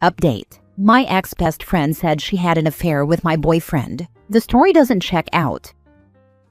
Update. My ex-best friend said she had an affair with my boyfriend. The story doesn't check out.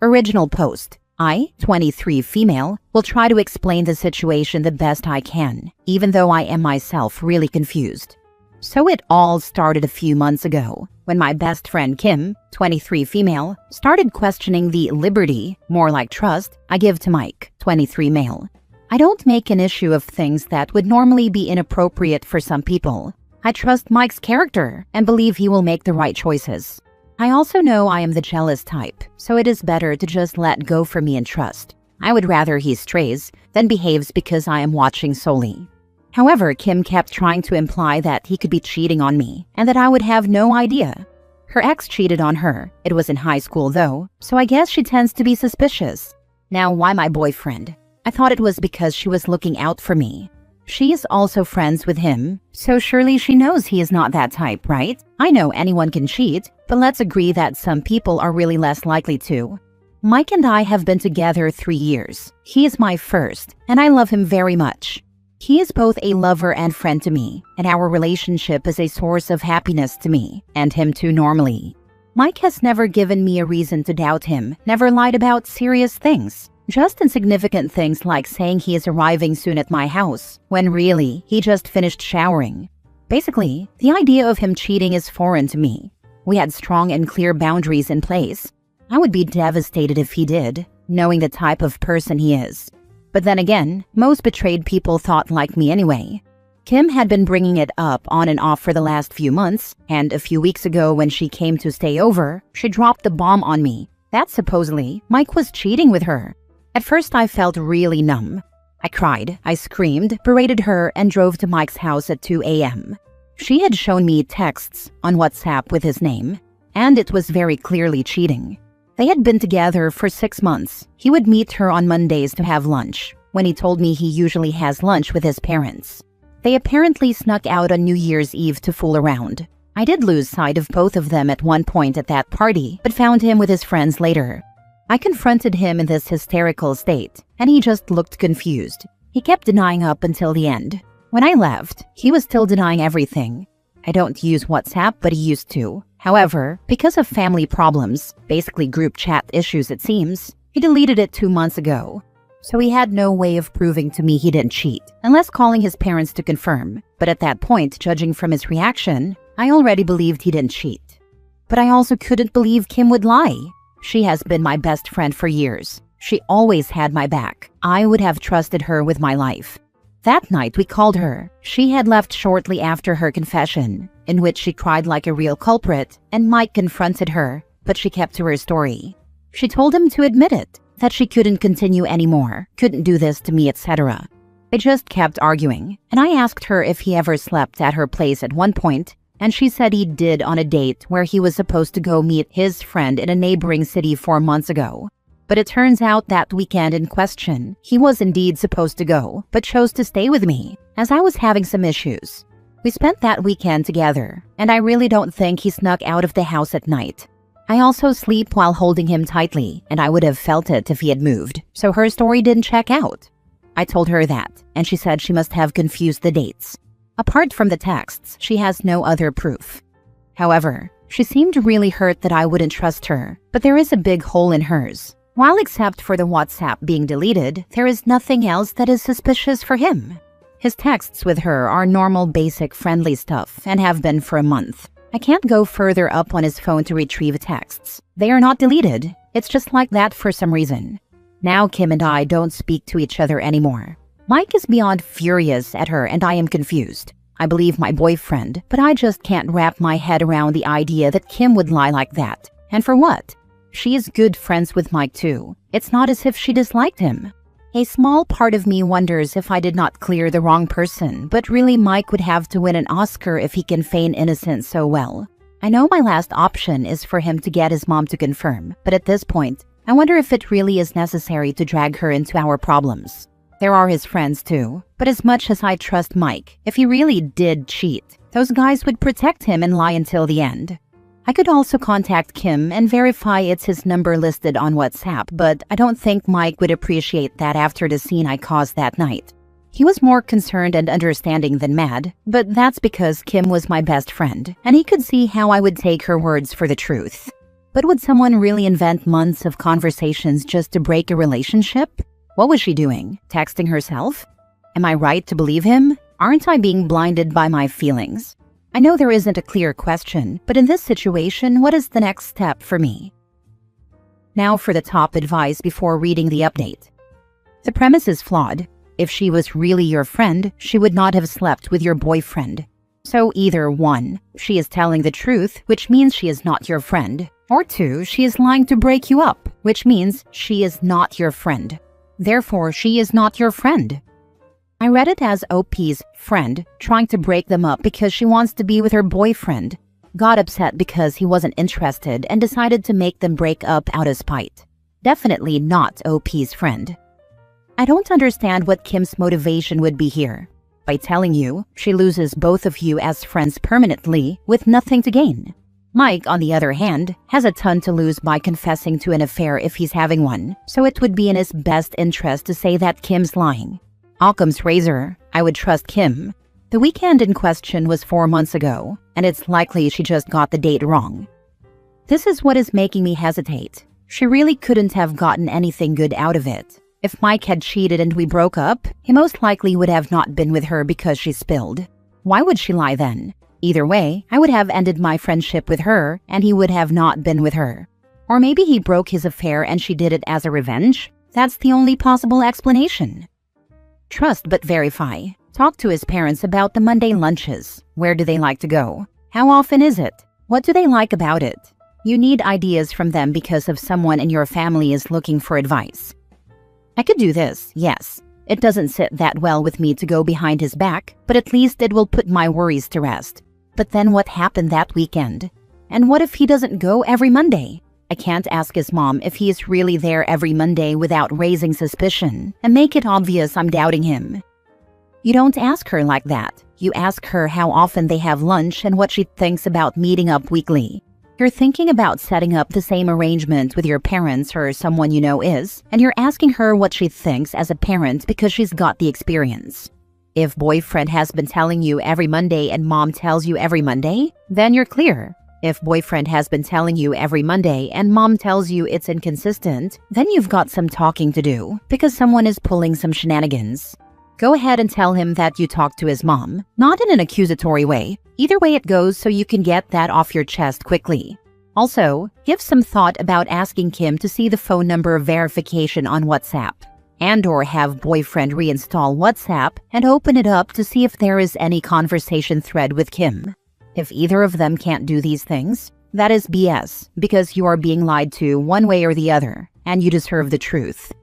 Original post. I, 23 female, will try to explain the situation the best I can, even though I am myself really confused. So it all started a few months ago, when my best friend Kim, 23 female, started questioning the liberty, more like trust, I give to Mike, 23 male. I don't make an issue of things that would normally be inappropriate for some people. I trust Mike's character and believe he will make the right choices. I also know I am the jealous type, so it is better to just let go for me and trust. I would rather he strays than behaves because I am watching solely. However, Kim kept trying to imply that he could be cheating on me and that I would have no idea. Her ex cheated on her. It was in high school though, so I guess she tends to be suspicious. Now, why my boyfriend? I thought it was because she was looking out for me. She is also friends with him, so surely she knows he is not that type, right? I know anyone can cheat, but let's agree that some people are really less likely to. Mike and I have been together 3 years. He is my first, and I love him very much. He is both a lover and friend to me, and our relationship is a source of happiness to me, and him too normally. Mike has never given me a reason to doubt him, never lied about serious things. Just insignificant things like saying he is arriving soon at my house, when really, he just finished showering. Basically, the idea of him cheating is foreign to me. We had strong and clear boundaries in place. I would be devastated if he did, knowing the type of person he is. But then again, most betrayed people thought like me anyway. Kim had been bringing it up on and off for the last few months, and a few weeks ago when she came to stay over, she dropped the bomb on me that supposedly Mike was cheating with her. At first I felt really numb. I cried, I screamed, berated her, and drove to Mike's house at 2 a.m. She had shown me texts on WhatsApp with his name, and it was very clearly cheating. They had been together for 6 months. He would meet her on Mondays to have lunch, when he told me he usually has lunch with his parents. They apparently snuck out on New Year's Eve to fool around. I did lose sight of both of them at one point at that party, but found him with his friends later. I confronted him in this hysterical state, and he just looked confused. He kept denying up until the end. When I left, he was still denying everything. I don't use WhatsApp, but he used to. However, because of family problems, basically group chat issues it seems, he deleted it 2 months ago. So he had no way of proving to me he didn't cheat, unless calling his parents to confirm. But at that point, judging from his reaction, I already believed he didn't cheat. But I also couldn't believe Kim would lie. She has been my best friend for years. She always had my back. I would have trusted her with my life. That night we called her. She had left shortly after her confession, in which she cried like a real culprit, and Mike confronted her, but she kept to her story. She told him to admit it, that she couldn't continue anymore, couldn't do this to me, etc. They just kept arguing, and I asked her if he ever slept at her place at one point, and she said he did on a date where he was supposed to go meet his friend in a neighboring city 4 months ago. But it turns out that weekend in question, he was indeed supposed to go, but chose to stay with me, as I was having some issues. We spent that weekend together, and I really don't think he snuck out of the house at night. I also sleep while holding him tightly, and I would have felt it if he had moved, so her story didn't check out. I told her that, and she said she must have confused the dates. Apart from the texts, she has no other proof. However, she seemed really hurt that I wouldn't trust her, but there is a big hole in hers. While except for the WhatsApp being deleted, there is nothing else that is suspicious for him. His texts with her are normal, basic, friendly stuff and have been for a month. I can't go further up on his phone to retrieve texts. They are not deleted. It's just like that for some reason. Now Kim and I don't speak to each other anymore. Mike is beyond furious at her and I am confused. I believe my boyfriend, but I just can't wrap my head around the idea that Kim would lie like that. And for what? She is good friends with Mike too. It's not as if she disliked him. A small part of me wonders if I did not clear the wrong person, but really Mike would have to win an Oscar if he can feign innocence so well. I know my last option is for him to get his mom to confirm, but at this point, I wonder if it really is necessary to drag her into our problems. There are his friends too, but as much as I trust Mike, if he really did cheat, those guys would protect him and lie until the end. I could also contact Kim and verify it's his number listed on WhatsApp, but I don't think Mike would appreciate that after the scene I caused that night. He was more concerned and understanding than mad, but that's because Kim was my best friend, and he could see how I would take her words for the truth. But would someone really invent months of conversations just to break a relationship? What was she doing? Texting herself? Am I right to believe him? Aren't I being blinded by my feelings? I know there isn't a clear question, but in this situation, what is the next step for me? Now for the top advice before reading the update. The premise is flawed. If she was really your friend, she would not have slept with your boyfriend. So either 1, she is telling the truth, which means she is not your friend, or 2, she is lying to break you up, which means she is not your friend. Therefore, she is not your friend. I read it as OP's friend trying to break them up because she wants to be with her boyfriend, got upset because he wasn't interested and decided to make them break up out of spite. Definitely not OP's friend. I don't understand what Kim's motivation would be here. By telling you, she loses both of you as friends permanently with nothing to gain. Mike, on the other hand, has a ton to lose by confessing to an affair if he's having one, so it would be in his best interest to say that Kim's lying. Occam's razor, I would trust Kim. The weekend in question was 4 months ago, and it's likely she just got the date wrong. This is what is making me hesitate. She really couldn't have gotten anything good out of it. If Mike had cheated and we broke up, he most likely would have not been with her because she spilled. Why would she lie then? Either way, I would have ended my friendship with her and he would have not been with her. Or maybe he broke his affair and she did it as a revenge? That's the only possible explanation. Trust but verify. Talk to his parents about the Monday lunches. Where do they like to go? How often is it? What do they like about it? You need ideas from them because of someone in your family is looking for advice. I could do this, yes. It doesn't sit that well with me to go behind his back, but at least it will put my worries to rest. But then what happened that weekend? And what if he doesn't go every Monday? I can't ask his mom if he is really there every Monday without raising suspicion and make it obvious I'm doubting him. You don't ask her like that. You ask her how often they have lunch and what she thinks about meeting up weekly. You're thinking about setting up the same arrangement with your parents or someone you know is, and you're asking her what she thinks as a parent because she's got the experience. If boyfriend has been telling you every Monday and mom tells you every Monday, then you're clear. If boyfriend has been telling you every Monday and mom tells you it's inconsistent, then you've got some talking to do because someone is pulling some shenanigans. Go ahead and tell him that you talked to his mom, not in an accusatory way. Either way it goes so you can get that off your chest quickly. Also, give some thought about asking Kim to see the phone number verification on WhatsApp, and/or have boyfriend reinstall WhatsApp and open it up to see if there is any conversation thread with Kim. If either of them can't do these things, that is BS because you are being lied to one way or the other, and you deserve the truth.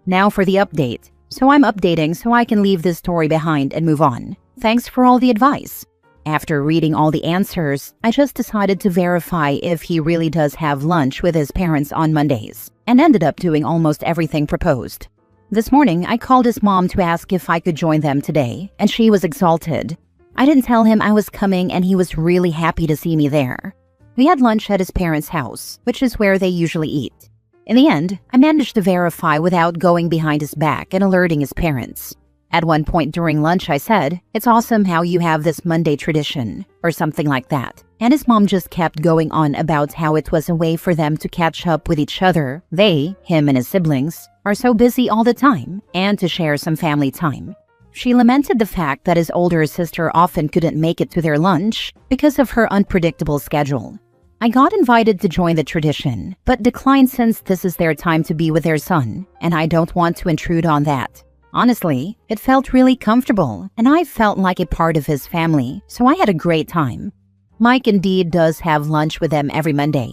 Now for the update. So I'm updating so I can leave this story behind and move on. Thanks for all the advice. After reading all the answers, I just decided to verify if he really does have lunch with his parents on Mondays, and ended up doing almost everything proposed. This morning, I called his mom to ask if I could join them today, and she was exalted. I didn't tell him I was coming and he was really happy to see me there. We had lunch at his parents' house, which is where they usually eat. In the end, I managed to verify without going behind his back and alerting his parents. At one point during lunch, I said, "It's awesome how you have this Monday tradition," or something like that. And his mom just kept going on about how it was a way for them to catch up with each other. They, him and his siblings, are so busy all the time, and to share some family time. She lamented the fact that his older sister often couldn't make it to their lunch because of her unpredictable schedule. I got invited to join the tradition, but declined since this is their time to be with their son, and I don't want to intrude on that. Honestly, it felt really comfortable, and I felt like a part of his family, so I had a great time. Mike indeed does have lunch with them every Monday.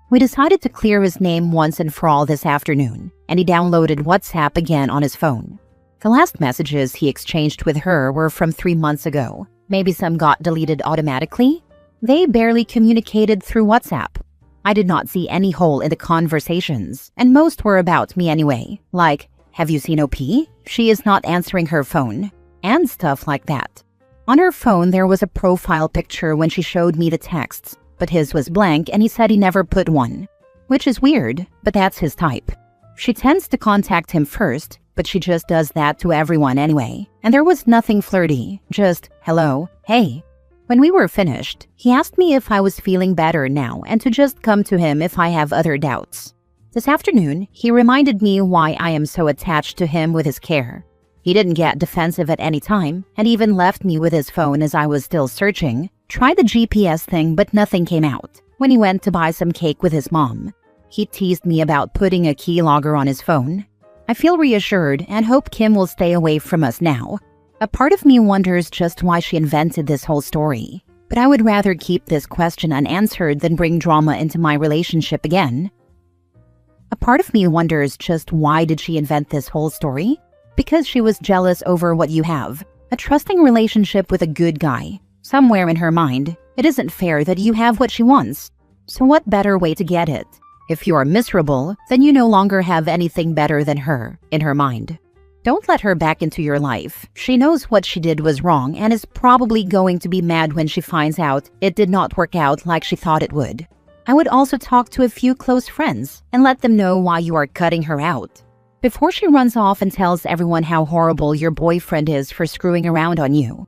We decided to clear his name once and for all this afternoon, and he downloaded WhatsApp again on his phone. The last messages he exchanged with her were from 3 months ago. Maybe some got deleted automatically? They barely communicated through WhatsApp. I did not see any hole in the conversations, and most were about me anyway, like, "Have you seen OP? She is not answering her phone," and stuff like that. On her phone, there was a profile picture when she showed me the texts, but his was blank and he said he never put one, which is weird, but that's his type. She tends to contact him first, but she just does that to everyone anyway. And there was nothing flirty, just, hello, hey. When we were finished, he asked me if I was feeling better now and to just come to him if I have other doubts. This afternoon, he reminded me why I am so attached to him with his care. He didn't get defensive at any time and even left me with his phone as I was still searching. Tried the GPS thing, but nothing came out. When he went to buy some cake with his mom, he teased me about putting a keylogger on his phone. I feel reassured and hope Kim will stay away from us now. A part of me wonders just why she invented this whole story. But I would rather keep this question unanswered than bring drama into my relationship again. A part of me wonders just why did she invent this whole story? Because she was jealous over what you have. A trusting relationship with a good guy. Somewhere in her mind, it isn't fair that you have what she wants. So what better way to get it? If you are miserable, then you no longer have anything better than her, in her mind. Don't let her back into your life. She knows what she did was wrong and is probably going to be mad when she finds out it did not work out like she thought it would. I would also talk to a few close friends and let them know why you are cutting her out. Before she runs off and tells everyone how horrible your boyfriend is for screwing around on you.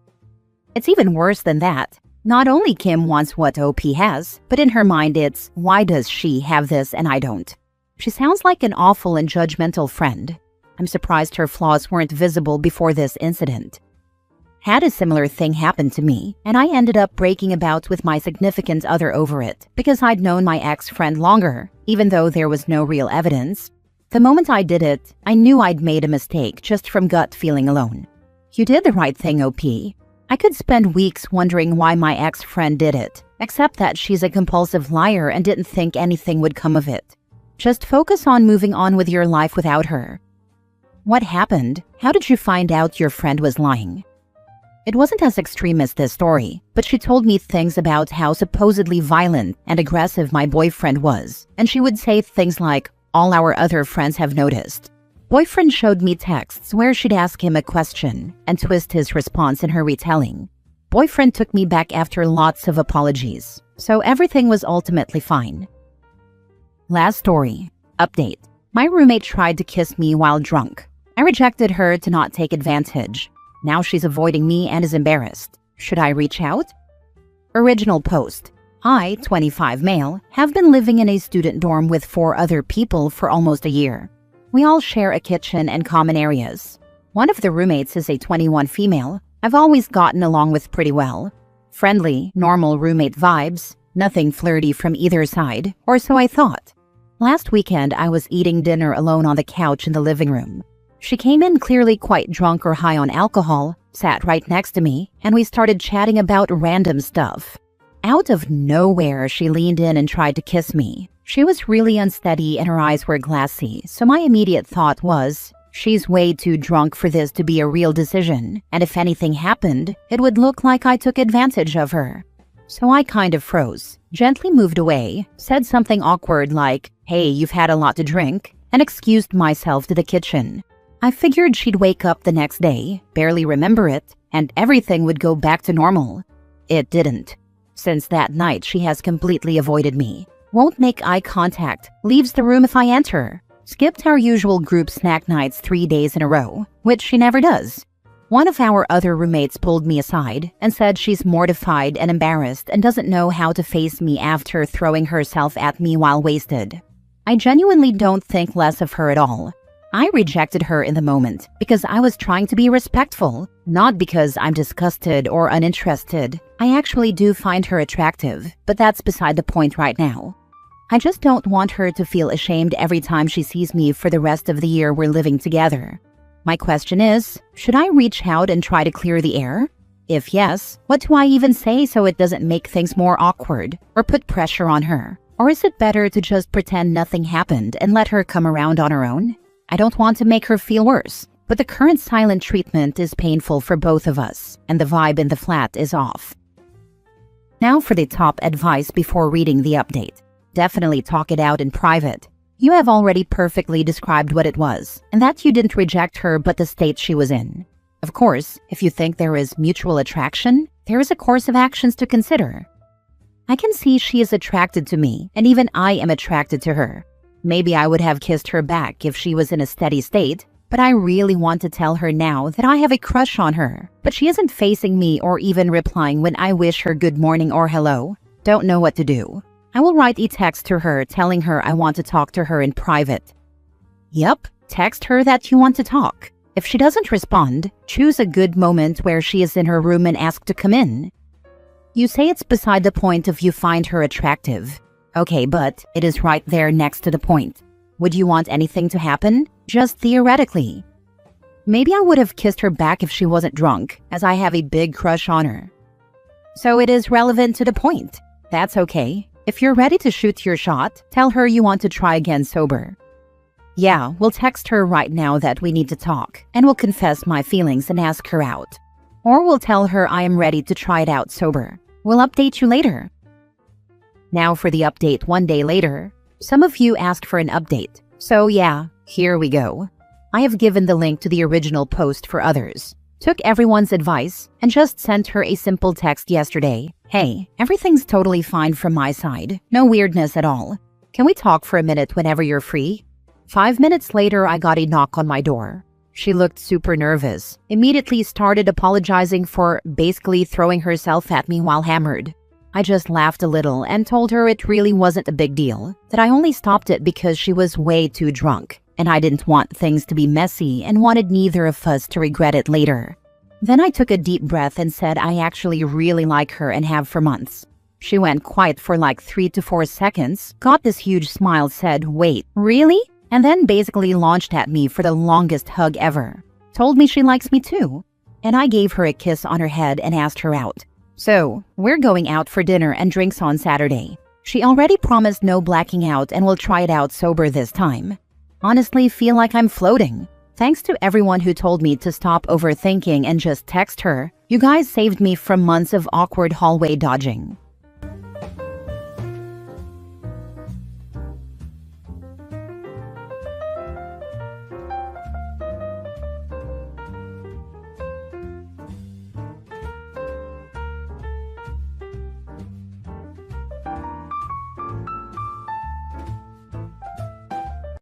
It's even worse than that. Not only Kim wants what OP has, but in her mind it's, why does she have this and I don't? She sounds like an awful and judgmental friend. I'm surprised her flaws weren't visible before this incident. Had a similar thing happen to me, and I ended up breaking about with my significant other over it because I'd known my ex-friend longer, even though there was no real evidence. The moment I did it, I knew I'd made a mistake just from gut feeling alone. You did the right thing, OP. I could spend weeks wondering why my ex-friend did it, except that she's a compulsive liar and didn't think anything would come of it. Just focus on moving on with your life without her. What happened? How did you find out your friend was lying? It wasn't as extreme as this story, but she told me things about how supposedly violent and aggressive my boyfriend was, and she would say things like, all our other friends have noticed. Boyfriend showed me texts where she'd ask him a question and twist his response in her retelling. Boyfriend took me back after lots of apologies, so everything was ultimately fine. Last story. Update. My roommate tried to kiss me while drunk. I rejected her to not take advantage. Now she's avoiding me and is embarrassed. Should I reach out? Original post. I, 25 male, have been living in a student dorm with 4 other people for almost a year. We all share a kitchen and common areas. One of the roommates is a 21 female I've always gotten along with pretty well. Friendly, normal roommate vibes, nothing flirty from either side, or so I thought. Last weekend, I was eating dinner alone on the couch in the living room. She came in clearly quite drunk or high on alcohol, sat right next to me, and we started chatting about random stuff. Out of nowhere, she leaned in and tried to kiss me. She was really unsteady and her eyes were glassy, so my immediate thought was, she's way too drunk for this to be a real decision, and if anything happened, it would look like I took advantage of her. So I kind of froze, gently moved away, said something awkward like, hey, you've had a lot to drink, and excused myself to the kitchen. I figured she'd wake up the next day, barely remember it, and everything would go back to normal. It didn't. Since that night, she has completely avoided me. Won't make eye contact, leaves the room if I enter. Skipped our usual group snack nights 3 days in a row, which she never does. One of our other roommates pulled me aside and said she's mortified and embarrassed and doesn't know how to face me after throwing herself at me while wasted. I genuinely don't think less of her at all. I rejected her in the moment because I was trying to be respectful, not because I'm disgusted or uninterested. I actually do find her attractive, but that's beside the point right now. I just don't want her to feel ashamed every time she sees me for the rest of the year we're living together. My question is, should I reach out and try to clear the air? If yes, what do I even say so it doesn't make things more awkward or put pressure on her? Or is it better to just pretend nothing happened and let her come around on her own? I don't want to make her feel worse, but the current silent treatment is painful for both of us, and the vibe in the flat is off. Now for the top advice before reading the update. Definitely talk it out in private. You have already perfectly described what it was, and that you didn't reject her but the state she was in. Of course, if you think there is mutual attraction, there is a course of actions to consider. I can see she is attracted to me, and even I am attracted to her. Maybe I would have kissed her back if she was in a steady state, but I really want to tell her now that I have a crush on her. But she isn't facing me or even replying when I wish her good morning or hello. Don't know what to do. I will write a text to her telling her I want to talk to her in private. Yep, text her that you want to talk. If she doesn't respond, choose a good moment where she is in her room and ask to come in. You say it's beside the point if you find her attractive. Okay, but it is right there next to the point. Would you want anything to happen? Just theoretically. Maybe I would have kissed her back if she wasn't drunk, as I have a big crush on her. So it is relevant to the point. That's okay. If you're ready to shoot your shot, tell her you want to try again sober. Yeah, we'll text her right now that we need to talk, and we'll confess my feelings and ask her out. Or we'll tell her I am ready to try it out sober. We'll update you later. Now for the update 1 day later. Some of you asked for an update, so yeah, here we go. I have given the link to the original post for others. Took everyone's advice and just sent her a simple text yesterday. Hey, everything's totally fine from my side. No weirdness at all. Can we talk for a minute whenever you're free? 5 minutes later, I got a knock on my door. She looked super nervous, immediately started apologizing for basically throwing herself at me while hammered. I just laughed a little and told her it really wasn't a big deal, that I only stopped it because she was way too drunk, and I didn't want things to be messy and wanted neither of us to regret it later. Then I took a deep breath and said I actually really like her and have for months. She went quiet for like 3 to 4 seconds, got this huge smile, said, "Wait, really?" And then basically launched at me for the longest hug ever. Told me she likes me too. And I gave her a kiss on her head and asked her out. So, we're going out for dinner and drinks on Saturday. She already promised no blacking out and will try it out sober this time. Honestly, feel like I'm floating. Thanks to everyone who told me to stop overthinking and just text her. You guys saved me from months of awkward hallway dodging.